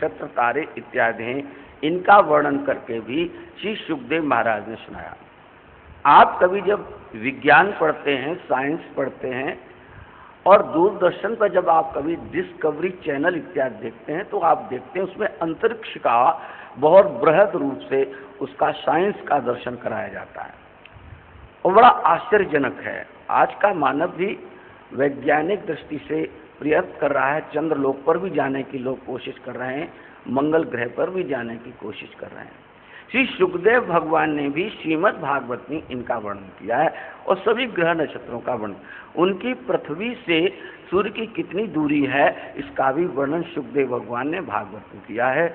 नक्षत्र तारे इत्यादि हैं, इनका वर्णन करके भी श्री सुखदेव महाराज ने सुनाया। आप कभी जब विज्ञान पढ़ते हैं, साइंस पढ़ते हैं और दूरदर्शन पर जब आप कभी डिस्कवरी चैनल इत्यादि देखते हैं तो आप देखते हैं उसमें अंतरिक्ष का बहुत बृहद रूप से उसका साइंस का दर्शन कराया जाता है और बड़ा आश्चर्यजनक है। आज का मानव भी वैज्ञानिक दृष्टि से प्रयत्न कर रहा है, चंद्रलोक पर भी जाने की लोग कोशिश कर रहे हैं, मंगल ग्रह पर भी जाने की कोशिश कर रहे हैं। श्री सुखदेव भगवान ने भी श्रीमद् भागवत में इनका वर्णन किया है और सभी ग्रह नक्षत्रों का वर्णन, उनकी पृथ्वी से सूर्य की कितनी दूरी है इसका भी वर्णन सुखदेव भगवान ने भागवत में किया है।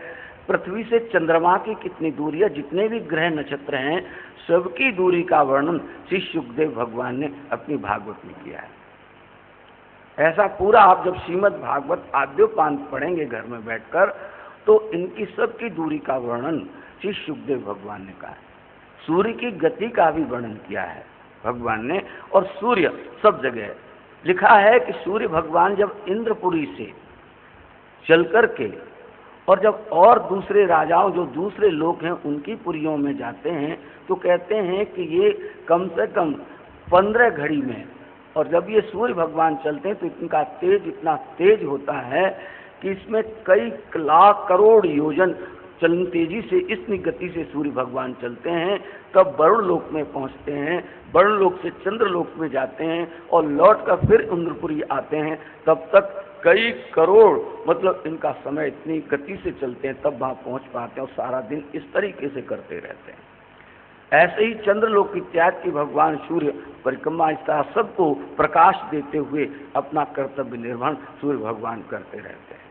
पृथ्वी से चंद्रमा की कितनी दूरी है, जितने भी ग्रह नक्षत्र हैं सबकी दूरी का वर्णन श्री सुखदेव भगवान ने अपनी भागवत में किया है। ऐसा पूरा आप जब श्रीमद् भागवत आद्योपांत पढ़ेंगे घर में बैठकर तो इनकी सबकी दूरी का वर्णन श्री सुखदेव भगवान ने कहा है। सूर्य की गति का भी वर्णन किया है भगवान ने, और सूर्य सब जगह लिखा है कि सूर्य भगवान जब इंद्रपुरी से चल कर के और जब और दूसरे राजाओं जो दूसरे लोग हैं उनकी पुरियों में जाते हैं तो कहते हैं कि ये कम से कम 15 घड़ी में, और जब ये सूर्य भगवान चलते हैं तो इनका तेज इतना तेज होता है कि इसमें कई लाख करोड़ योजन चलन तेजी से इतनी गति से सूर्य भगवान चलते हैं, तब वरुण लोक में पहुंचते हैं, वरुण लोक से चंद्रलोक में जाते हैं और लौट कर फिर इंद्रपुरी आते हैं। तब तक कई करोड़ मतलब इनका समय इतनी गति से चलते हैं तब वहाँ पहुँच पाते हैं और सारा दिन इस तरीके से करते रहते हैं। ऐसे ही चंद्रलोक इत्यादि की भगवान सूर्य परिक्रमा इस तरह सबको प्रकाश देते हुए अपना कर्तव्य निर्वहन सूर्य भगवान करते रहते हैं।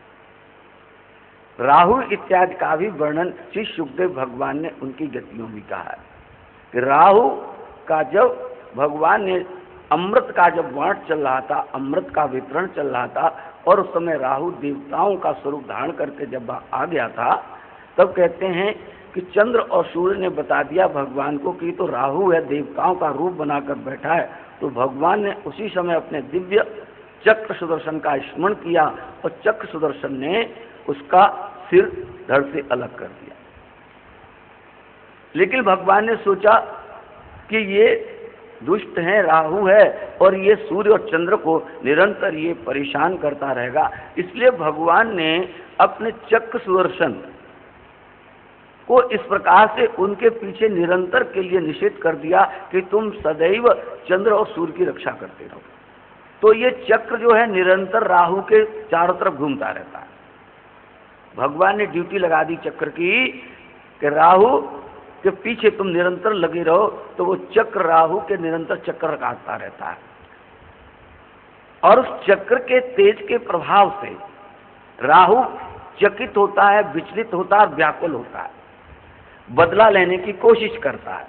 राहु इत्यादि का भी वर्णन श्री सुखदेव भगवान ने उनकी गतियों में कहा है कि राहु का जब भगवान ने अमृत का जब बाँट चल रहा था, अमृत का वितरण चल रहा था और उस समय राहु देवताओं का स्वरूप धारण करके जब आ गया था तब कहते हैं कि चंद्र और सूर्य ने बता दिया भगवान को कि तो राहु है, देवताओं का रूप बनाकर बैठा है। तो भगवान ने उसी समय अपने दिव्य चक्र सुदर्शन का स्मरण किया और चक्र सुदर्शन ने उसका सिर धड़ से अलग कर दिया। लेकिन भगवान ने सोचा कि ये दुष्ट है, राहु है और ये सूर्य और चंद्र को निरंतर ये परेशान करता रहेगा, इसलिए भगवान ने अपने चक्र सुदर्शन को इस प्रकार से उनके पीछे निरंतर के लिए निषेध कर दिया कि तुम सदैव चंद्र और सूर्य की रक्षा करते रहो। तो ये चक्र जो है निरंतर राहु के चारों तरफ घूमता रहता है। भगवान ने ड्यूटी लगा दी चक्र की कि राहु के पीछे तुम निरंतर लगे रहो, तो वो चक्र राहु के निरंतर चक्कर काटता रहता है और उस चक्र के तेज के प्रभाव से राहु चकित होता है, विचलित होता है, व्याकुल होता है, बदला लेने की कोशिश करता है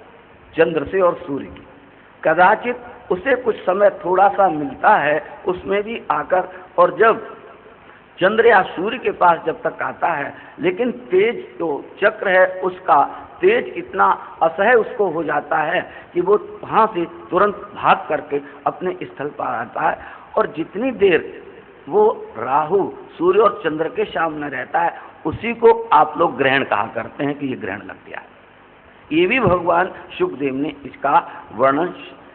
चंद्र से और सूर्य की। कदाचित उसे कुछ समय थोड़ा सा मिलता है उसमें भी आकर, और जब चंद्र या सूर्य के पास जब तक आता है, लेकिन तेज जो चक्र है उसका तेज इतना असह्य उसको हो जाता है कि वो वहाँ से तुरंत भाग करके अपने स्थल पर आता है। और जितनी देर वो राहु सूर्य और चंद्र के सामने रहता है उसी को आप लोग ग्रहण कहा करते हैं कि ये ग्रहण लग गया है। ये भी भगवान सुखदेव ने इसका वर्णन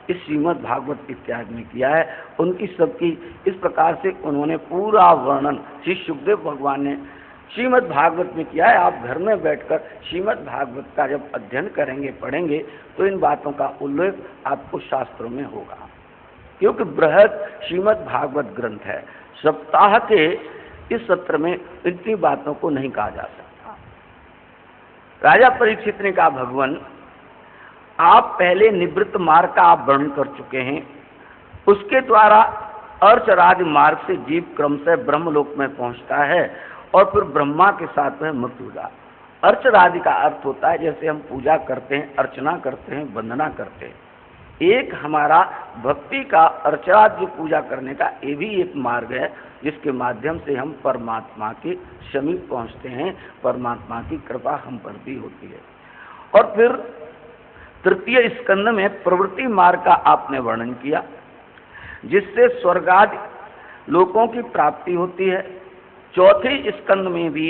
इस श्रीमद् भागवत इत्यादि में किया है। उनकी सबकी इस प्रकार से उन्होंने पूरा वर्णन श्री सुखदेव भगवान ने श्रीमद् भागवत में किया है। आप घर में बैठकर श्रीमद् भागवत का जब अध्ययन करेंगे, पढ़ेंगे तो इन बातों का उल्लेख आपको शास्त्रों में होगा, क्योंकि बृहद श्रीमद् भागवत ग्रंथ है। सप्ताह के इस सत्र में इतनी बातों को नहीं कहा जा सकता। राजा परीक्षित ने कहा, भगवान आप पहले निवृत्त मार्ग का आप वर्णन कर चुके हैं, उसके द्वारा अर्चराज मार्ग से जीव क्रम से ब्रह्मलोक में पहुंचता है और फिर ब्रह्मा के साथ में मुक्त होगा। अर्चरादि का अर्थ होता है जैसे हम पूजा करते हैं, अर्चना करते हैं, वंदना करते हैं। एक हमारा भक्ति का अर्चरादि पूजा करने का ये भी एक मार्ग है जिसके माध्यम से हम परमात्मा के समीप पहुंचते हैं, परमात्मा की कृपा हम पर भी होती है। और फिर तृतीय स्कंद में प्रवृत्ति मार्ग का आपने वर्णन किया जिससे स्वर्गादि लोकों की प्राप्ति होती है चौथे स्कंद में भी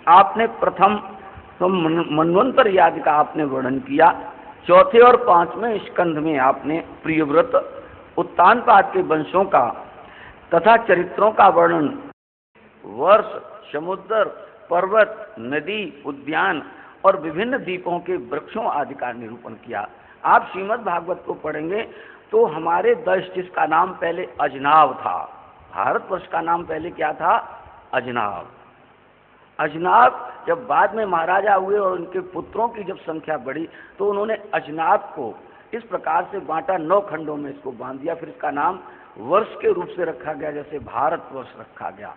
आपने प्रथम तो मनवंतर याद का आपने वर्णन किया। चौथे और पांचवें स्कंद में आपने प्रियव्रत, उत्तानपाद के वंशों का तथा चरित्रों का वर्णन, वर्ष, समुद्र, पर्वत, नदी, उद्यान और विभिन्न द्वीपों के वृक्षों आदि का निरूपण किया। आप श्रीमद् भागवत को पढ़ेंगे तो हमारे देश जिसका नाम पहले अजनाव था, भारतवर्ष का नाम पहले क्या था? अजनाव। अजनाव जब बाद में महाराजा हुए और उनके पुत्रों की जब संख्या बढ़ी तो उन्होंने अजनाव को इस प्रकार से बांटा, 9 खंडों में इसको बांध दिया। फिर इसका नाम वर्ष के रूप से रखा गया, जैसे भारतवर्ष रखा गया।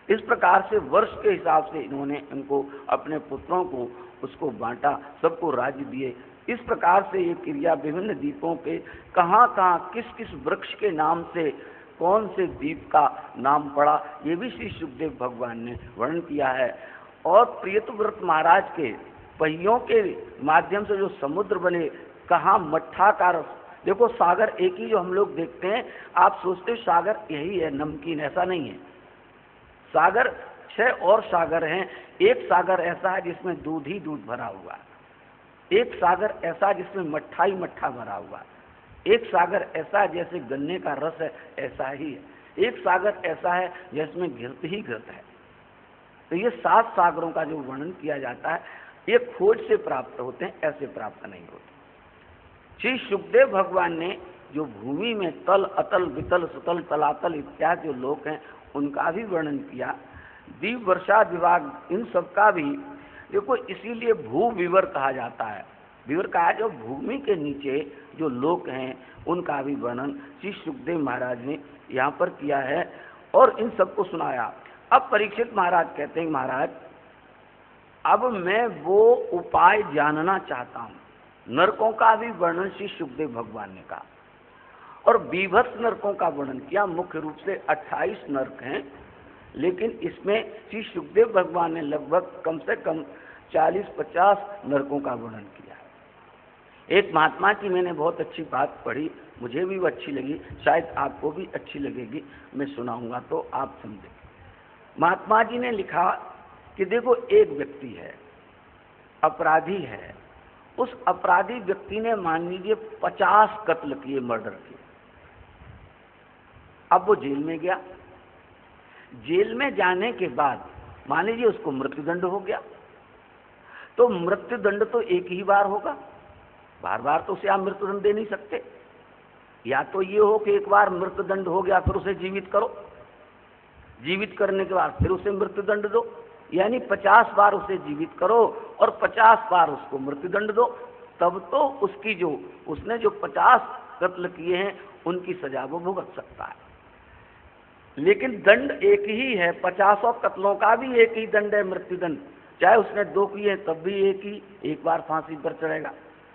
इस प्रकार से वर्ष के हिसाब से इन्होंने इनको अपने पुत्रों को उसको बांटा, सबको राज्य दिए। इस प्रकार से ये क्रिया विभिन्न द्वीपों पे कहाँ कहाँ किस किस वृक्ष के नाम से कौन से द्वीप का नाम पड़ा, ये भी श्री सुखदेव भगवान ने वर्णन किया है। और प्रियव्रत महाराज के पहियों के माध्यम से जो समुद्र बने, कहाँ मट्ठा का रस, देखो सागर एक ही जो हम लोग देखते हैं, आप सोचते हो सागर यही है नमकीन, ऐसा नहीं है। सागर 6 और सागर हैं। एक सागर ऐसा है जिसमें दूध ही दूध भरा हुआ है, एक सागर ऐसा जिसमें मट्ठा ही मट्ठा भरा हुआ है, एक सागर ऐसा जैसे गन्ने का रस है, ऐसा ही है, एक सागर ऐसा है जिसमें घृत ही घृत है। तो ये 7 सागरों का जो वर्णन किया जाता है, ये खोज से प्राप्त होते हैं, ऐसे प्राप्त नहीं होते। श्री सुखदेव भगवान ने जो भूमि में तल, अतल, वितल, सुतल, तलातल इत्यादि जो लोक हैं उनका भी वर्णन किया। दीप, वर्षा, विभाग, इन सब का भी देखो, इसीलिए भू विवर कहा जाता है। विवर कहा जो भूमि के नीचे जो लोक हैं उनका भी वर्णन श्री सुखदेव महाराज ने यहाँ पर किया है और इन सबको सुनाया। अब परीक्षित महाराज कहते हैं, महाराज अब मैं वो उपाय जानना चाहता हूँ। नरकों का भी वर्णन श्री सुखदेव भगवान ने कहा और बीभत्स नरकों का वर्णन किया। मुख्य रूप से 28 नरक हैं, लेकिन इसमें श्री सुखदेव भगवान ने लगभग कम से कम 40-50 नरकों का वर्णन किया है। एक महात्मा की मैंने बहुत अच्छी बात पढ़ी, मुझे भी वो अच्छी लगी, शायद आपको भी अच्छी लगेगी, मैं सुनाऊंगा तो आप समझेंगे। महात्मा जी ने लिखा कि देखो, एक व्यक्ति है, अपराधी है, उस अपराधी व्यक्ति ने मान लीजिए 50 कत्ल किए, मर्डर किए। अब वो जेल में गया। जेल में जाने के बाद मान लीजिए उसको मृत्युदंड हो गया, तो मृत्युदंड तो एक ही बार होगा, बार बार तो उसे आप मृत्युदंड दे नहीं सकते। या तो ये हो कि एक बार मृत्युदंड हो गया फिर उसे जीवित करो, जीवित करने के बाद फिर उसे मृत्युदंड दो, यानी 50 बार उसे जीवित करो और 50 बार उसको मृत्युदंड दो, तब तो उसकी जो उसने जो 50 कत्ल किए हैं उनकी सजा वो भुगत सकता है। लेकिन दंड एक ही है, 50 कत्लों का भी एक ही दंड है, मृत्युदंड। चाहे उसने 2 किए तब भी एक ही, एक बार फांसी पर चढ़ेगा,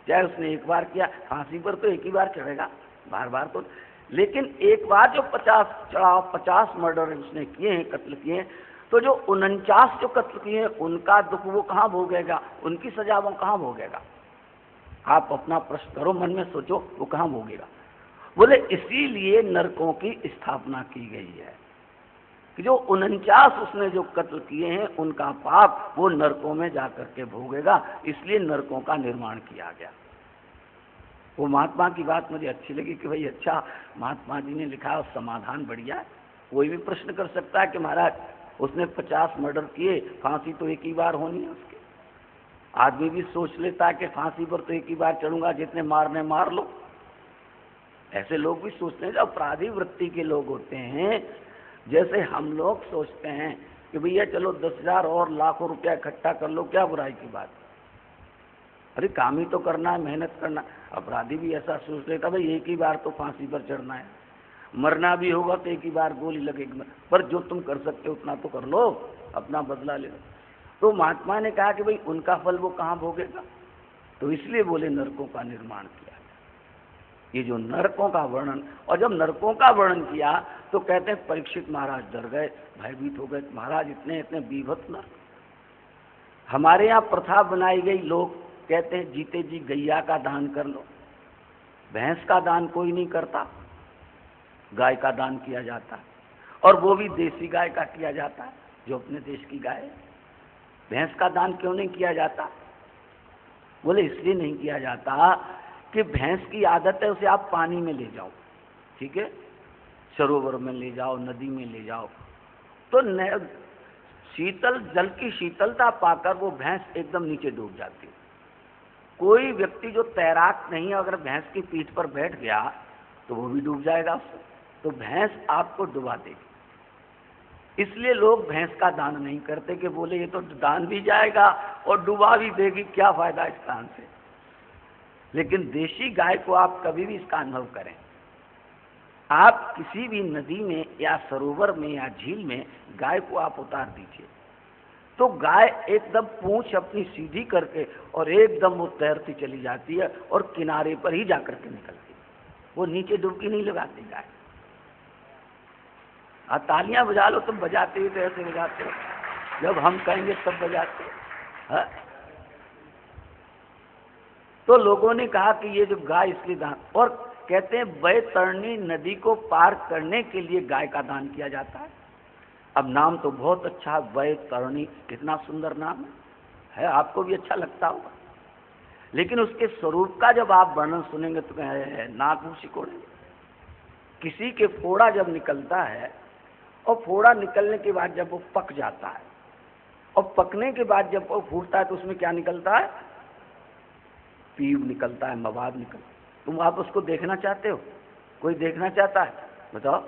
चाहे उसने एक बार किया फांसी पर तो एक ही बार चढ़ेगा, बार बार तो। लेकिन एक बार जो 50 मर्डर उसने किए हैं, कत्ल किए हैं, तो जो 49 जो कत्ल किए हैं उनका दुख वो कहाँ भोगेगा, उनकी सजा वो कहाँ भोगेगा? आप अपना प्रश्न करो, मन में सोचो, वो कहाँ भोगेगा? बोले इसीलिए नरकों की स्थापना की गई है कि जो 49 उसने जो कत्ल किए हैं उनका पाप वो नरकों में जाकर के भोगेगा, इसलिए नरकों का निर्माण किया गया। वो महात्मा की बात मुझे अच्छी लगी कि भाई अच्छा, महात्मा जी ने लिखा और समाधान बढ़िया है। कोई भी प्रश्न कर सकता है कि महाराज उसने 50 मर्डर किए, फांसी तो एक ही बार होनी है उसके। आदमी भी सोच लेता है कि फांसी पर तो एक ही बार चढ़ूंगा, जितने मारने मार लो। ऐसे लोग भी सोचते हैं, जो अपराधी वृत्ति के लोग होते हैं, जैसे हम लोग सोचते हैं कि भैया चलो 10,000 और लाखों रुपया इकट्ठा कर लो, क्या बुराई की बात। अरे काम ही तो करना है, मेहनत करना। अपराधी भी ऐसा सोच लेता भाई एक ही बार तो फांसी पर चढ़ना है, मरना भी होगा तो एक ही बार गोली लगेगी, पर जो तुम कर सकते हो उतना तो कर लो, अपना बदला ले लो। तो महात्मा ने कहा कि भाई उनका फल वो कहाँ भोगेगा, तो इसलिए बोले नरकों का निर्माण किया। ये जो नरकों का वर्णन, और जब नरकों का वर्णन किया तो कहते हैं परीक्षित महाराज डर गए, भयभीत हो गए। महाराज इतने इतने बीभत्स नरक। हमारे यहाँ प्रथा बनाई गई, लोग कहते हैं जीते जी गैया का दान कर लो, भैंस का दान कोई नहीं करता, गाय का दान किया जाता है, और वो भी देसी गाय का किया जाता है। जो अपने देश की गाय। भैंस का दान क्यों नहीं किया जाता? बोले इसलिए नहीं किया जाता कि भैंस की आदत है उसे आप पानी में ले जाओ, ठीक है, सरोवर में ले जाओ, नदी में ले जाओ, तो शीतल जल की शीतलता पाकर वो भैंस एकदम नीचे डूब जाती है। कोई व्यक्ति जो तैराक नहीं है अगर भैंस की पीठ पर बैठ गया तो वो भी डूब जाएगा उससे, तो भैंस आपको डुबा देगी। इसलिए लोग भैंस का दान नहीं करते कि बोले ये तो दान भी जाएगा और डुबा भी देगी, क्या फायदा इस दान से। लेकिन देशी गाय को आप कभी भी इसका अनुभव करें, आप किसी भी नदी में या सरोवर में या झील में गाय को आप उतार दीजिए तो गाय एकदम पूंछ अपनी सीधी करके और एकदम वो तैरती चली जाती है और किनारे पर ही जाकर के निकलती है, वो नीचे डुबकी नहीं लगाती गाय। तालियां बजा लो, तुम बजाते ही तो ऐसे बजाते हो, जब हम कहेंगे तब बजाते हैं। तो लोगों ने कहा कि ये जो गाय इसलिए दान, और कहते हैं बैतरणी नदी को पार करने के लिए गाय का दान किया जाता है। अब नाम तो बहुत अच्छा, बैतरणी, कितना सुंदर नाम है, आपको भी अच्छा लगता होगा, लेकिन उसके स्वरूप का जब आप वर्णन सुनेंगे तो नाक मुंह सिकोड़ेंगे। किसी के फोड़ा जब निकलता है और फोड़ा निकलने के बाद जब वो पक जाता है और पकने के बाद जब वो फूटता है तो उसमें क्या निकलता है? पीव निकलता है, मवाद निकलता है। तुम आप उसको देखना चाहते हो? कोई देखना चाहता है? बताओ,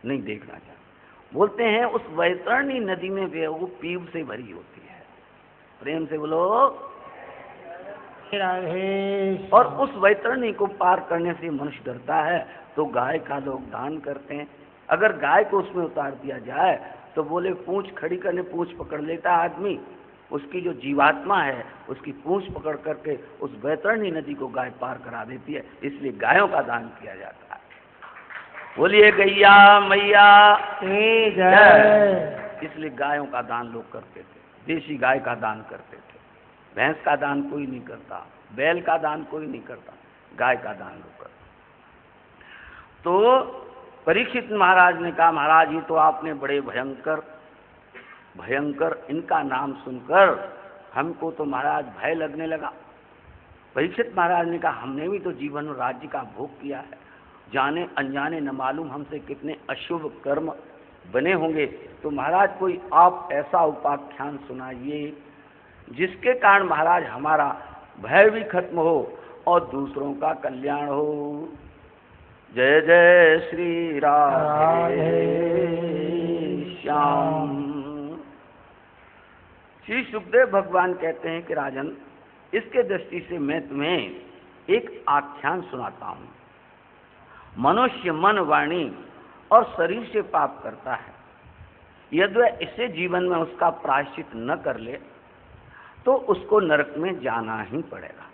नहीं देखना चाहता। बोलते हैं उस वैतरणी नदी में वो पीव से भरी होती है। प्रेम से बोलो। और उस वैतरणी को पार करने से मनुष्य डरता है तो गाय का लोग दान करते हैं। अगर गाय को उसमें उतार दिया जाए तो बोले पूंछ खड़ी करने, पूंछ पकड़ लेता आदमी, उसकी जो जीवात्मा है उसकी पूंछ पकड़ करके उस वैतरणी नदी को गाय पार करा देती है। इसलिए गायों का दान किया जाता है। बोलिए गैया मैया जय। इसलिए गायों का दान लोग करते थे, देशी गाय का दान करते थे। भैंस का दान कोई नहीं करता, बैल का दान कोई नहीं करता, गाय का दान लोग करते। तो परीक्षित महाराज ने कहा, महाराज ये तो आपने बड़े भयंकर इनका नाम सुनकर हमको तो महाराज भय लगने लगा। परीक्षित महाराज ने कहा, हमने भी तो जीवन में राज्य का भोग किया है, जाने अनजाने न मालूम हमसे कितने अशुभ कर्म बने होंगे, तो महाराज कोई आप ऐसा उपाख्यान सुनाइए जिसके कारण महाराज हमारा भय भी खत्म हो और दूसरों का कल्याण हो। जय जय श्री राधे श्याम। श्री सुखदेव भगवान कहते हैं कि राजन, इसके दृष्टि से मैं तुम्हें एक आख्यान सुनाता हूं। मनुष्य मन, वाणी और शरीर से पाप करता है, यदि वह इसे जीवन में उसका प्रायश्चित न कर ले तो उसको नरक में जाना ही पड़ेगा।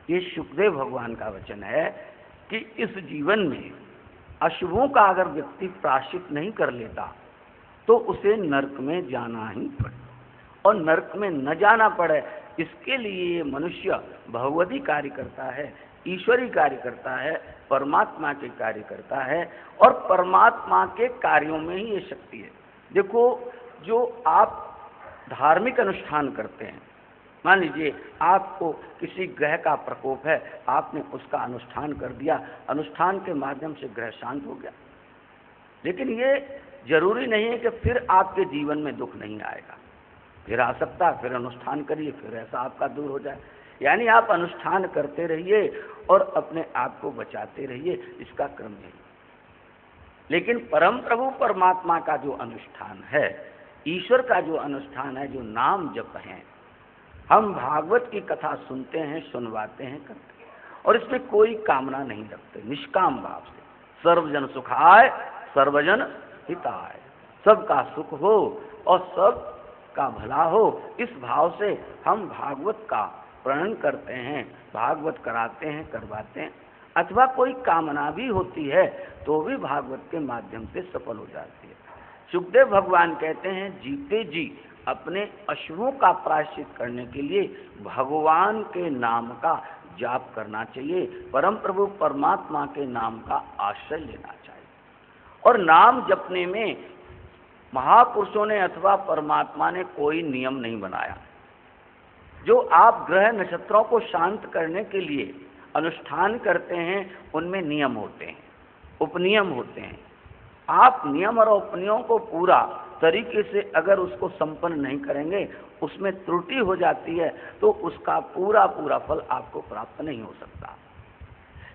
ये सुखदेव भगवान का वचन है कि इस जीवन में अशुभों का अगर व्यक्ति प्रायश्चित नहीं कर लेता तो उसे नरक में जाना ही पड़े, और नरक में न जाना पड़े इसके लिए मनुष्य भगवती कार्य करता है, ईश्वरी कार्य करता है, परमात्मा के कार्य करता है, और परमात्मा के कार्यों में ही ये शक्ति है। देखो, जो आप धार्मिक अनुष्ठान करते हैं, मान लीजिए आपको किसी ग्रह का प्रकोप है, आपने उसका अनुष्ठान कर दिया, अनुष्ठान के माध्यम से ग्रह शांत हो गया, लेकिन ये जरूरी नहीं है कि फिर आपके जीवन में दुख नहीं आएगा। फिर आ सकता, फिर अनुष्ठान करिए, फिर ऐसा आपका दूर हो जाए। यानी आप अनुष्ठान करते रहिए और अपने आप को बचाते रहिए, इसका क्रम है। लेकिन परम प्रभु परमात्मा का जो अनुष्ठान है, ईश्वर का जो अनुष्ठान है, जो नाम जप है, हम भागवत की कथा सुनते हैं, सुनवाते हैं, करते हैं, और इसमें कोई कामना नहीं रखते, निष्काम भाव से। सर्वजन सुखाय सर्वजन हिताय, सबका सुख हो और सब का भला हो, इस भाव से हम भागवत का प्रणयन करते हैं, भागवत कराते हैं, करवाते हैं। अथवा कोई कामना भी होती है तो भी भागवत के माध्यम से सफल हो जाती है। सुखदेव भगवान कहते हैं, जीते जी अपने अशुभों का प्रायश्चित करने के लिए भगवान के नाम का जाप करना चाहिए, परम प्रभु परमात्मा के नाम का आश्रय लेना चाहिए। और नाम जपने में महापुरुषों ने अथवा परमात्मा ने कोई नियम नहीं बनाया। जो आप ग्रह नक्षत्रों को शांत करने के लिए अनुष्ठान करते हैं उनमें नियम होते हैं, उपनियम होते हैं। आप नियम और उपनियमों को पूरा तरीके से अगर उसको संपन्न नहीं करेंगे, उसमें त्रुटि हो जाती है, तो उसका पूरा पूरा फल आपको प्राप्त नहीं हो सकता।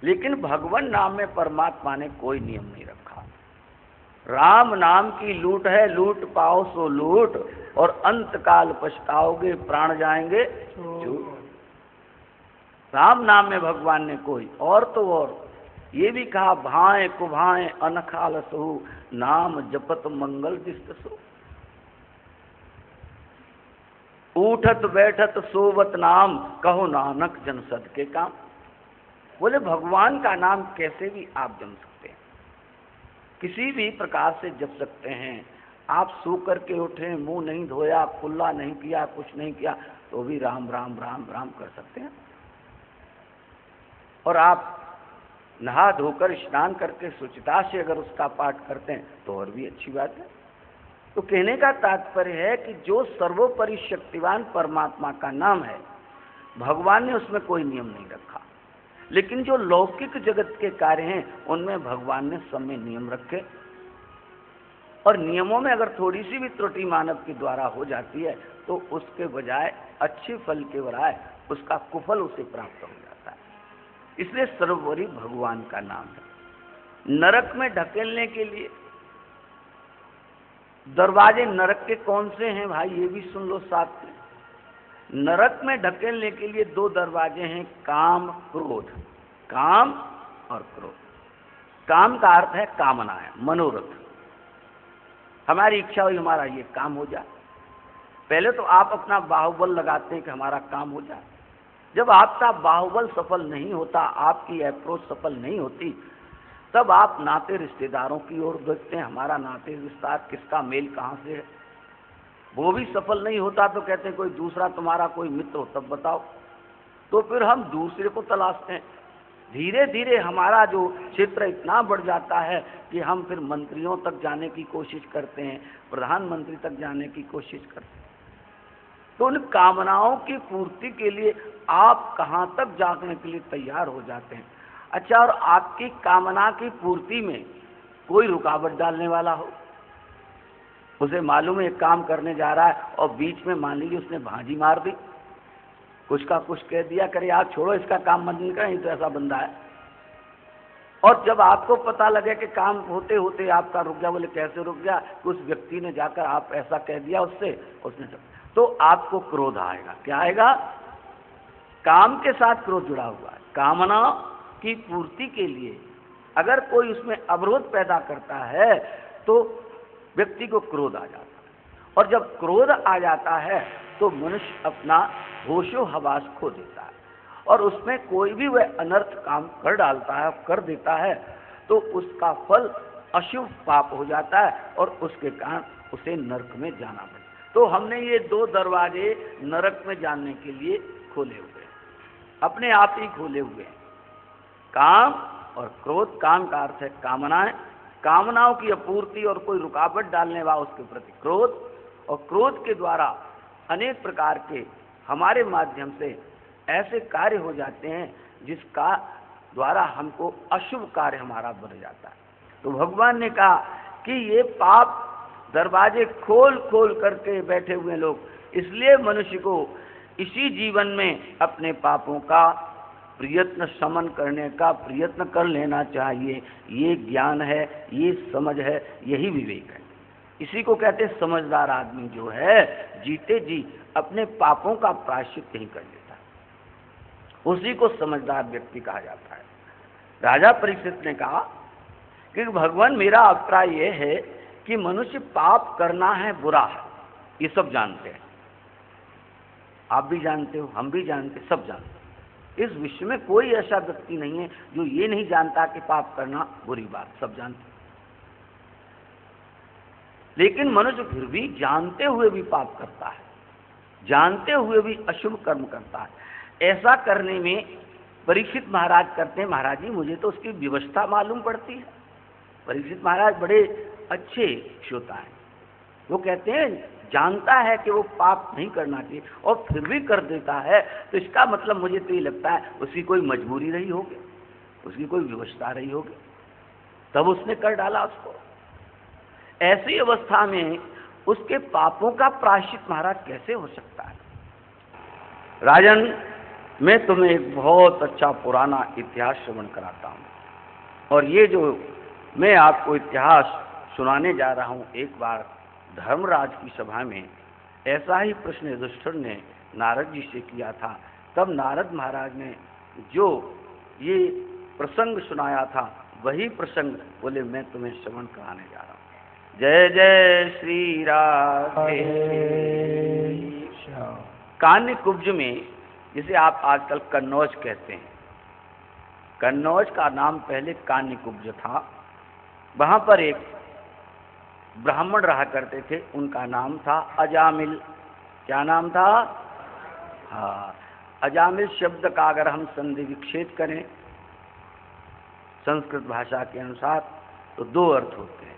लेकिन भगवान नाम में परमात्मा ने कोई नियम नहीं रखा। राम नाम की लूट है, लूट पाओ सो लूट, और अंत काल पछताओगे, प्राण जाएंगे झूठ। राम नाम में भगवान ने कोई और तो और ये भी कहा, भाएं कुभाएं अनखाल सहु, नाम जपत मंगल दिस्तसु। उठत बैठत सोवत नाम, कहो नानक जन सद के काम। बोले भगवान का नाम कैसे भी आप जम सकते हैं, किसी भी प्रकार से जप सकते हैं। आप सो करके उठे, मुंह नहीं धोया, कुल्ला नहीं किया, कुछ नहीं किया, तो भी राम राम राम राम कर सकते हैं। और आप नहा धोकर स्नान करके शुचिता से अगर उसका पाठ करते हैं तो और भी अच्छी बात है। तो कहने का तात्पर्य है कि जो सर्वोपरि शक्तिवान परमात्मा का नाम है, भगवान ने उसमें कोई नियम नहीं रखा। लेकिन जो लौकिक जगत के कार्य हैं उनमें भगवान ने सब में नियम रखे, और नियमों में अगर थोड़ी सी भी त्रुटि मानव के द्वारा हो जाती है तो उसके बजाय अच्छे फल के बजाय उसका कुफल उसे प्राप्त हो जाता है। इसलिए सर्वोपरि भगवान का नाम है। नरक में ढकेलने के लिए दरवाजे नरक के कौन से हैं भाई, ये भी सुन लो साथ में। नरक में ढकेलने के लिए दो दरवाजे हैं, काम क्रोध। काम और क्रोध। काम का अर्थ है कामना है, मनोरथ। हमारी इच्छा हुई हमारा ये काम हो जाए। पहले तो आप अपना बाहुबल लगाते हैं कि हमारा काम हो जाए। जब आपका बाहुबल सफल नहीं होता, आपकी अप्रोच सफल नहीं होती, तब आप नाते रिश्तेदारों की ओर देखते हैं, हमारा नाते रिश्तेदार किसका मेल कहाँ से है। वो भी सफल नहीं होता तो कहते हैं कोई दूसरा तुम्हारा कोई मित्र हो तब बताओ। तो फिर हम दूसरे को तलाशते हैं। धीरे धीरे हमारा जो क्षेत्र इतना बढ़ जाता है कि हम फिर मंत्रियों तक जाने की कोशिश करते हैं, प्रधानमंत्री तक जाने की कोशिश करते हैं। तो उन कामनाओं की पूर्ति के लिए आप कहाँ तक जाने के लिए तैयार हो जाते हैं। अच्छा, और आपकी कामना की पूर्ति में कोई रुकावट डालने वाला हो, उसे मालूम है एक काम करने जा रहा है और बीच में मान लीजिए उसने भांजी मार दी, कुछ का कुछ कह दिया, करे यार छोड़ो इसका काम मत नहीं करें, तो ऐसा बंदा है। और जब आपको पता लगे कि काम होते होते आपका रुक गया, बोले कैसे रुक गया, उस व्यक्ति ने जाकर आप ऐसा कह दिया उससे, उसने तो आपको क्रोध आएगा। क्या आएगा? काम के साथ क्रोध जुड़ा हुआ है। कामना की पूर्ति के लिए अगर कोई उसमें अवरोध पैदा करता है तो व्यक्ति को क्रोध आ जाता है, और जब क्रोध आ जाता है तो मनुष्य अपना होशो हवास खो देता है, और उसमें कोई भी वह अनर्थ काम कर डालता है, कर देता है, तो उसका फल अशुभ पाप हो जाता है और उसके कारण उसे नरक में जाना पड़ता है। तो हमने ये दो दरवाजे नरक में जाने के लिए खोले हुए हैं, अपने आप ही खोले हुए हैं, काम और क्रोध। काम का अर्थ है कामनाएं, कामनाओं की अपूर्ति और कोई रुकावट डालने वाला उसके प्रति क्रोध, और क्रोध के द्वारा अनेक प्रकार के हमारे माध्यम से ऐसे कार्य हो जाते हैं जिसका द्वारा हमको अशुभ कार्य हमारा बढ़ जाता है। तो भगवान ने कहा कि ये पाप दरवाजे खोल खोल करके बैठे हुए लोग, इसलिए मनुष्य को इसी जीवन में अपने पापों का प्रयत्न शमन करने का प्रयत्न कर लेना चाहिए। ये ज्ञान है, ये समझ है, यही विवेक है। इसी को कहते हैं समझदार आदमी जो है जीते जी अपने पापों का प्रायश्चित नहीं कर लेता, उसी को समझदार व्यक्ति कहा जाता है। राजा परीक्षित ने कहा कि भगवान मेरा अभिप्राय यह है कि मनुष्य पाप करना है बुरा है, ये सब जानते हैं, आप भी जानते हो, हम भी जानते, सब जानते हैं। इस विश्व में कोई ऐसा व्यक्ति नहीं है जो ये नहीं जानता कि पाप करना बुरी बात, सब जानते। लेकिन मनुष्य फिर भी जानते हुए भी पाप करता है, जानते हुए भी अशुभ कर्म करता है। ऐसा करने में परीक्षित महाराज करते हैं, महाराज जी मुझे तो उसकी व्यवस्था मालूम पड़ती है। परीक्षित महाराज बड़े अच्छे श्रोता हैं, वो कहते हैं जानता है कि वो पाप नहीं करना चाहिए और फिर भी कर देता है, तो इसका मतलब मुझे तो ये लगता है उसकी कोई मजबूरी रही होगी, उसकी कोई विवशता रही होगी, तब उसने कर डाला उसको। ऐसी अवस्था में उसके पापों का प्रायश्चित महाराज कैसे हो सकता है? राजन, मैं तुम्हें एक बहुत अच्छा पुराना इतिहास श्रवण कराता हूँ, और ये जो मैं आपको इतिहास सुनाने जा रहा हूँ, एक बार धर्मराज की सभा में ऐसा ही प्रश्न युधिष्ठिर ने नारद जी से किया था। तब नारद महाराज ने जो ये प्रसंग सुनाया था वही प्रसंग बोले मैं तुम्हें श्रवण कराने जा रहा हूँ। जय जय श्री राधे। कान्य कुब्ज में, जिसे आप आजकल कन्नौज कहते हैं, कन्नौज का नाम पहले कान्य कुब्ज था। वहां पर एक ब्राह्मण रहा करते थे, उनका नाम था अजामिल। क्या नाम था? हाँ, अजामिल शब्द का अगर हम संधि विच्छेद करें संस्कृत भाषा के अनुसार तो दो अर्थ होते हैं।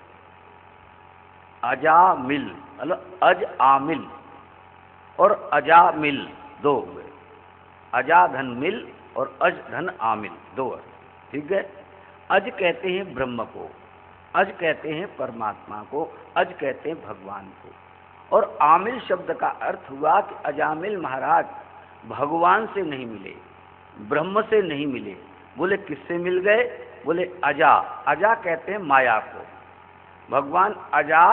अजामिल मतलब अज आमिल और अजामिल दो हुए, अजा धन मिल और अज धन आमिल, दो अर्थ। ठीक है। अज कहते हैं ब्रह्म को, अज कहते हैं परमात्मा को, अज कहते हैं भगवान को। और आमिल शब्द का अर्थ हुआ कि अजामिल महाराज भगवान से नहीं मिले, ब्रह्म से नहीं मिले। बोले किससे मिल गए? बोले अजा, अजा कहते हैं माया को, भगवान अजा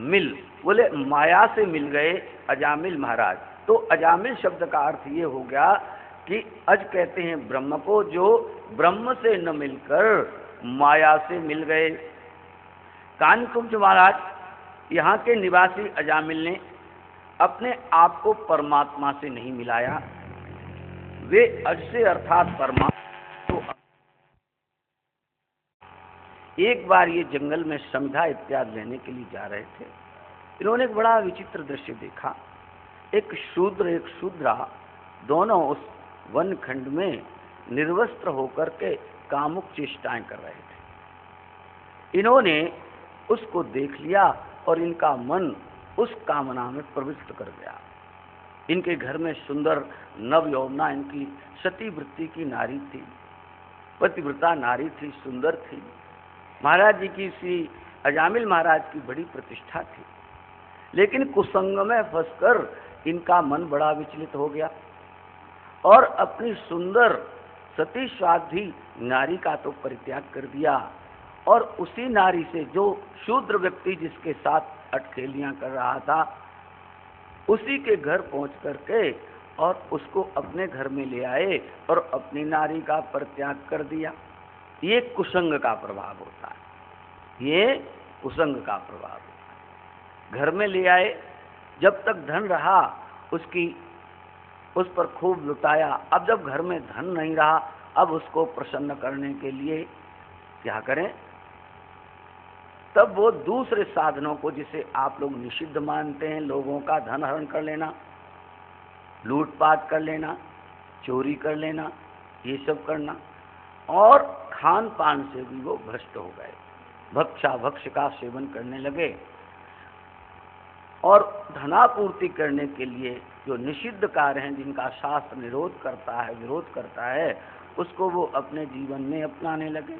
मिल, बोले माया से मिल गए अजामिल महाराज। तो अजामिल शब्द का अर्थ ये हो गया कि अज कहते हैं ब्रह्म को, जो ब्रह्म से न मिलकर माया से मिल गए। कान्यकुब्ज महाराज यहाँ के निवासी अजामिल ने अपने आप को परमात्मा से नहीं मिलाया, वे अज से अर्थात परमात्मा तो एक बार ये जंगल में संध्या इत्यादि लेने के लिए जा रहे थे। इन्होंने एक बड़ा विचित्र दृश्य देखा। एक शूद्र एक शूद्रा दोनों उस वन खंड में निर्वस्त्र होकर के कामुक चेष्टाएं कर रहे थे। इन्होंने उसको देख लिया और इनका मन उस कामना में प्रविष्ट कर गया। इनके घर में सुंदर नव यौवना इनकी सती वृत्ति की नारी थी, पतिव्रता नारी थी, सुंदर थी। महाराज जी की श्री अजामिल महाराज की बड़ी प्रतिष्ठा थी, लेकिन कुसंग में फंसकर इनका मन बड़ा विचलित हो गया और अपनी सुंदर सती स्वाधी नारी का तो परित्याग कर दिया और उसी नारी से, जो शूद्र व्यक्ति जिसके साथ अटखेलियां कर रहा था, उसी के घर पहुंच करके और उसको अपने घर में ले आए और अपनी नारी का परित्याग कर दिया। ये कुसंग का प्रभाव होता है, ये कुसंग का प्रभाव होता है। घर में ले आए, जब तक धन रहा उसकी उस पर खूब लुटाया। अब जब घर में धन नहीं रहा, अब उसको प्रसन्न करने के लिए क्या करें? तब वो दूसरे साधनों को, जिसे आप लोग निषिद्ध मानते हैं, लोगों का धन हरण कर लेना, लूटपाट कर लेना, चोरी कर लेना, ये सब करना, और खान पान से भी वो भ्रष्ट हो गए, भक्षा भक्ष का सेवन करने लगे। और धनापूर्ति करने के लिए जो निषिद्ध कार्य हैं, जिनका शास्त्र निरोध करता है, विरोध करता है, उसको वो अपने जीवन में अपनाने लगे।